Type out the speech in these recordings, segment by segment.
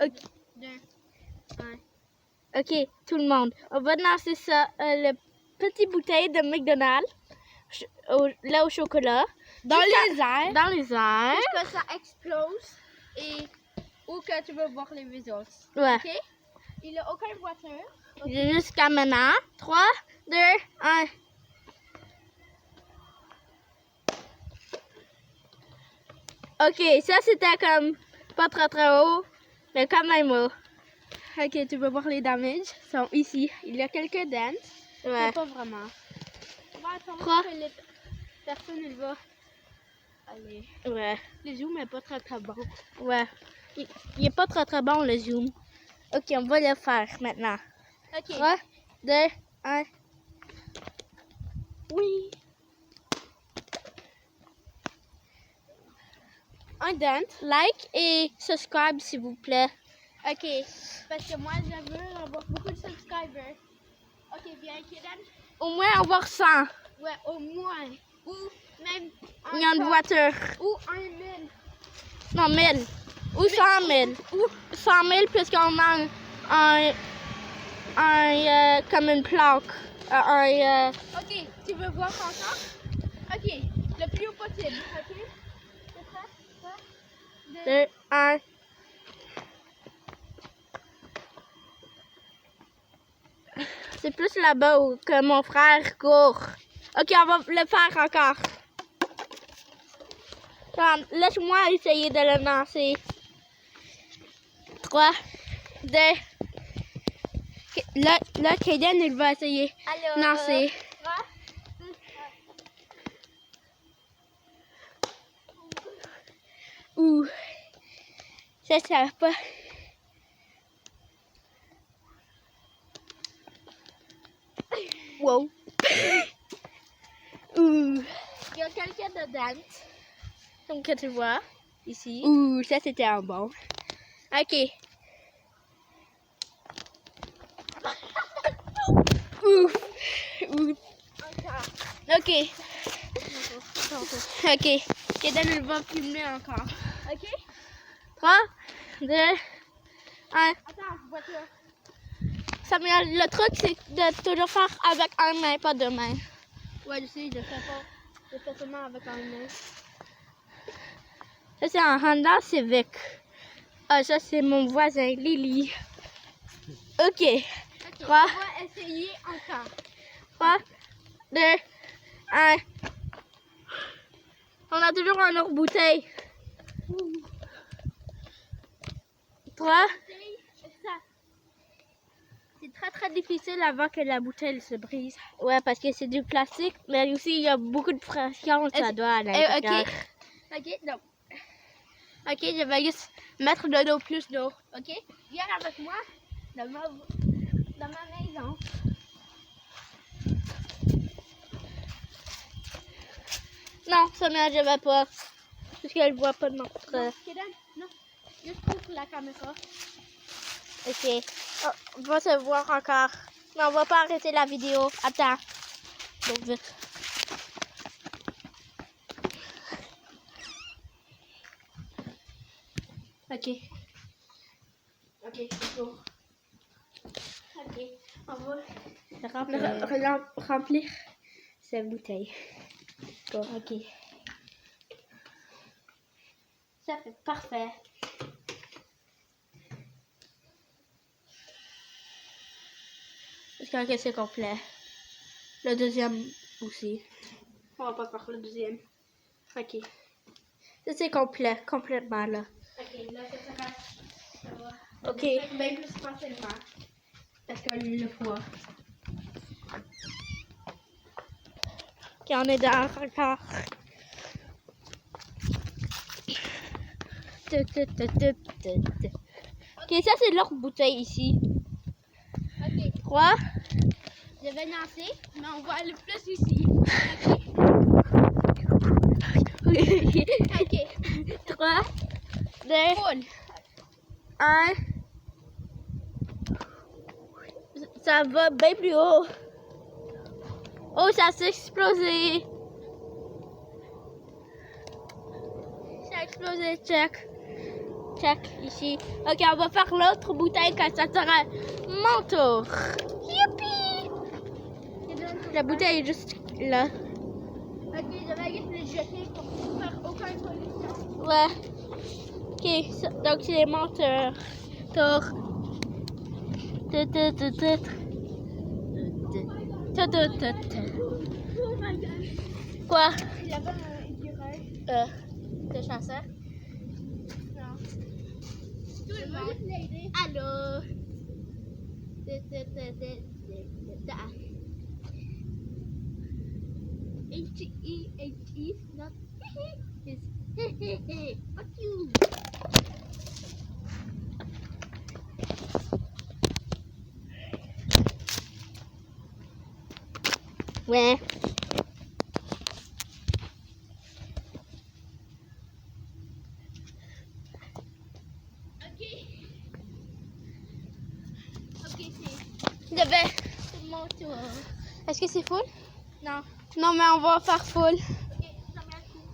Ok. 2, 1. Ok, tout le monde. On va lancer ça, le petit bouteille de McDonald's, là au chocolat. Dans les airs. Dans les airs. Jusqu'à ça explose et ou que tu veux voir les results. Ouais. Ok? Il n'y a aucune voiture. Jusqu'à maintenant. 3, 2, 1. Ok, ça c'était comme pas très très haut, mais quand même haut. Ok, tu veux voir les damages? Ils sont ici. Il y a quelques dents, Ouais. mais pas vraiment. On va attendre 3. que les personnes il va aller. Ouais. Le zoom n'est pas très très bon. Ouais. Il est pas très très bon le zoom. Ok, on va le faire maintenant. Ok. 3, 2, 1. Oui. Un dent. Like et subscribe s'il vous plaît. Ok. Parce que moi, je veux avoir beaucoup de subscribers. Ok, bien, Kiran. Au moins avoir 100. Ouais, au moins. Ou même Il y a une voiture. Ou 1 000. Non, 1000. Ou 100 000. Ou 100 000 puisqu'on a comme une plaque. Ok, tu veux voir encore? Ok, le plus haut possible. Ok? C'est prêt? 2, 1. C'est plus là-bas où que mon frère court. Ok, on va le faire encore. Attends, laisse-moi essayer de le lancer. 3, 2. Là, Kaden, il va essayer de lancer. Ouh. Ça va pas. Wow. Ouh. Il y a quelqu'un de dents. Comme que tu vois, ici. Ouh, ça c'était un bon. Ok. Ouf. Ouf. Ok. Ok. Kaden, il va filmer encore. Ok. 3, 2, 1. Attends, voiture. Samuel, le truc c'est de toujours faire avec un main, pas deux mains. Ouais, je sais, je fais pas. Je fais seulement avec un main. Ça c'est un Honda Civic. Ah, ça c'est mon voisin, Lily. Ok. Ok, 3, on va essayer encore. 3, 2, 1. On a toujours un autre bouteille. 3. C'est très très difficile avant que la bouteille se brise. Ouais, parce que c'est du plastique, mais aussi il y a beaucoup de pression, ça doit à l'intérieur. Ok, donc. Ok, je vais juste mettre de l'eau, plus d'eau. Ok? Viens avec moi dans ma maison. Non, Samuel, je vais pas. Parce qu'elle voit pas notre... Non, Kaden, non. Juste pour la caméra. Ok. Oh, on va se voir encore. Mais on va pas arrêter la vidéo. Attends. Donc vite. Ok. Ok, c'est bon. Ok. On va Remplir cette bouteille. Bon, ok. Ça fait parfait. Jusqu'à ce que c'est complet. Le deuxième aussi. On va pas faire le deuxième. Ok. Ça c'est complet, complètement là. Ok, là, ça va. Ok. Bien plus facilement. Parce que le poids. Ok, on est dans encore. Ok, ça c'est l'autre bouteille ici. Ok, 3. je vais lancer, mais on va aller plus ici. Ok. 3, 2, Cool. 1. Ça va bien plus haut. Oh, ça s'est explosé. Ça a explosé, check. check ici. Ok, on va faire l'autre bouteille quand ça sera mon tour. Youpi! La bouteille est juste là. Ok, je vais juste les jeter pour faire aucune pollution. Ouais. Ok, donc c'est mon tour. Tour. Tut. Oh my god. Quoi? Il y avait un écureuil. T'es chanceux? Non. Tout le monde l'aider. Allô? H-E-H-E, not is fuck you. Ouais. Ok. Ok, c'est mon tour. Est-ce que c'est full? Non. Non, mais on va faire full. Ok, j'en mets un coup.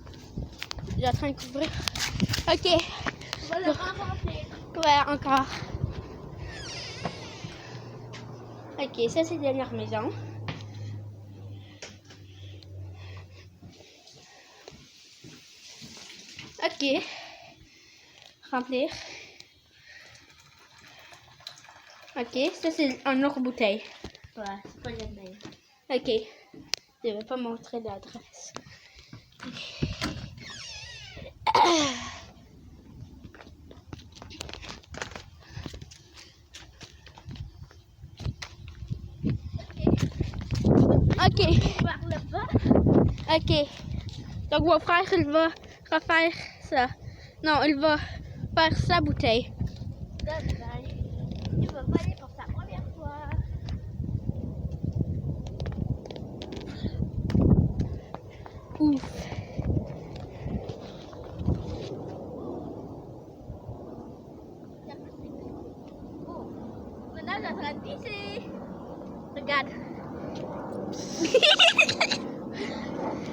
J'ai en train de couvrir. Ok. On va le remplir. Ouais, encore. Ok, ça c'est la dernière maison. Ok. Remplir. Ok, ça c'est une autre bouteille. Ouais, c'est pas la même. Ok. Je vais pas montrer l'adresse. Ok. Par le bas. Ok. Donc mon frère, il va refaire ça. Non, il va faire sa bouteille. Tu vas pas aller pour ta première fois. Ouf. Oh. Maintenant, je suis en train de pisser. Regarde.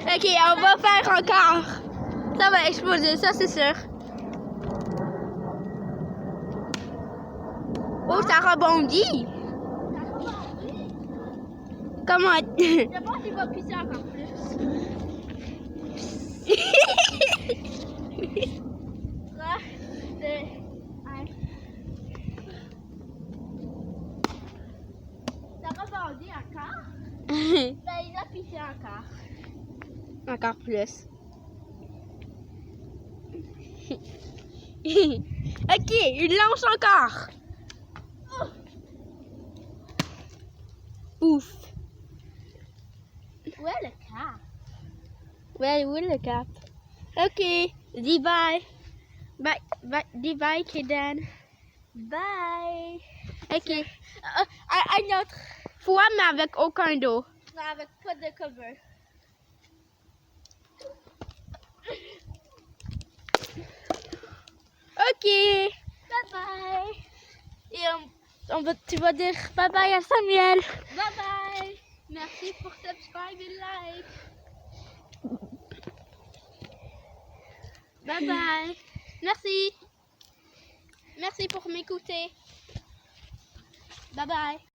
Ok, on va faire encore. Ça va exploser, ça c'est sûr. Oh, ça rebondit. Comment? Je pense qu'il va pisser encore plus. Là, c'est... Ça rebondit encore. Ben, il a pissé encore. Encore plus. Ok, il lance encore. Ouf. Où est le cas? Ouais, où est le cap? Ok, dis bye. Bye, bye, dis bye, Kaden. Bye. Ok. Une autre fois, mais avec aucun dos. Non, avec pas de cover. Ok. Bye bye. Et tu vas dire bye bye à Samuel. Bye bye. Merci pour subscribe et like. Bye bye. Merci. Merci pour m'écouter. Bye bye.